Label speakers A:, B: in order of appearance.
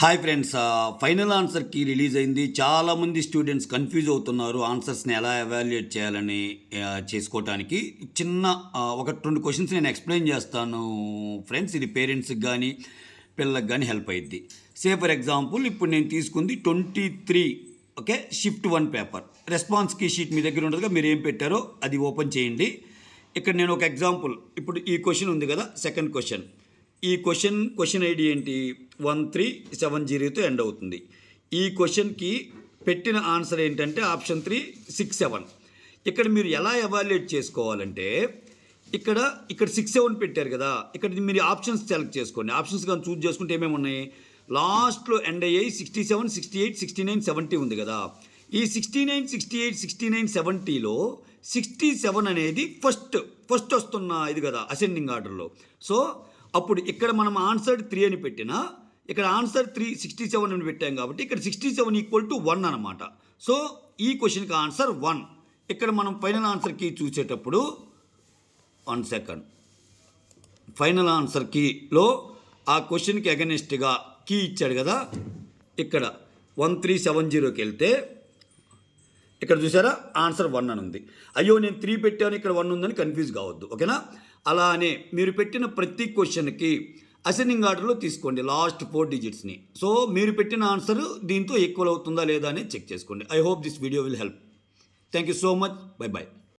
A: Hi friends, final answer key release అయింది. చాలామంది students confuse అవుతున్నారు ఆన్సర్స్ని ఎలా ఎవాల్యుయేట్ చేయాలని చేసుకోవటానికి. చిన్న ఒక 2 క్వశ్చన్స్ నేను ఎక్స్ప్లెయిన్ చేస్తాను ఫ్రెండ్స్. ఇది పేరెంట్స్కి కానీ పిల్లలకు కానీ హెల్ప్ అయ్యిద్ది. ఫర్ ఎగ్జాంపుల్ ఇప్పుడు నేను తీసుకుంది 23 okay shift 1 paper. Response key sheet మీ దగ్గర ఉండదుగా, మీరు ఏం పెట్టారో అది ఓపెన్ చేయండి. ఇక్కడ నేను ఒక ఎగ్జాంపుల్, ఇప్పుడు ఈ క్వశ్చన్ ఉంది కదా, సెకండ్ క్వశ్చన్. ఈ క్వశ్చన్ ఐడి ఏంటి? 1370తో ఎండ్ అవుతుంది. ఈ క్వశ్చన్కి పెట్టిన ఆన్సర్ ఏంటంటే ఆప్షన్ 3 6 7. ఇక్కడ మీరు ఎలా ఎవాల్యుయేట్ చేసుకోవాలంటే ఇక్కడ 6 7 పెట్టారు కదా, ఇక్కడ మీరు ఆప్షన్స్ సెలెక్ట్ చేసుకోండి. ఆప్షన్స్ కానీ చూస్ చేసుకుంటే ఏమేమి ఉన్నాయి? లాస్ట్లో ఎండ్ అయ్యాయి 67 68 69 70 ఉంది కదా. ఈ 69 68 69 70లో 67 అనేది ఫస్ట్ వస్తున్న ఇది కదా అసెండింగ్ ఆర్డర్లో. సో అప్పుడు ఇక్కడ మనం ఆన్సర్ 3 అని పెట్టినా ఇక్కడ ఆన్సర్ 67 అని పెట్టాం కాబట్టి ఇక్కడ 67 ఈక్వల్ టు 1 అనమాట. సో ఈ క్వశ్చన్కి ఆన్సర్ 1. ఇక్కడ మనం ఫైనల్ ఆన్సర్కి చూసేటప్పుడు 1 సెకండ్, ఫైనల్ ఆన్సర్ కీలో ఆ క్వశ్చన్కి అగెనిస్ట్గా కీ ఇచ్చాడు కదా, ఇక్కడ 1370కి వెళ్తే ఇక్కడ చూసారా ఆన్సర్ 1 అని ఉంది. అయ్యో నేను 3 పెట్టాను ఇక్కడ 1 ఉందని కన్ఫ్యూజ్ కావద్దు, ఓకేనా? అలానే మీరు పెట్టిన ప్రతి క్వశ్చన్కి అసెండింగ్ ఆర్డర్లో తీసుకోండి లాస్ట్ 4 డిజిట్స్ని. సో మీరు పెట్టిన ఆన్సర్ దీంతో ఈక్వల్ అవుతుందా లేదా అనేది చెక్ చేసుకోండి. I hope this video will help. Thank you so much. Bye bye.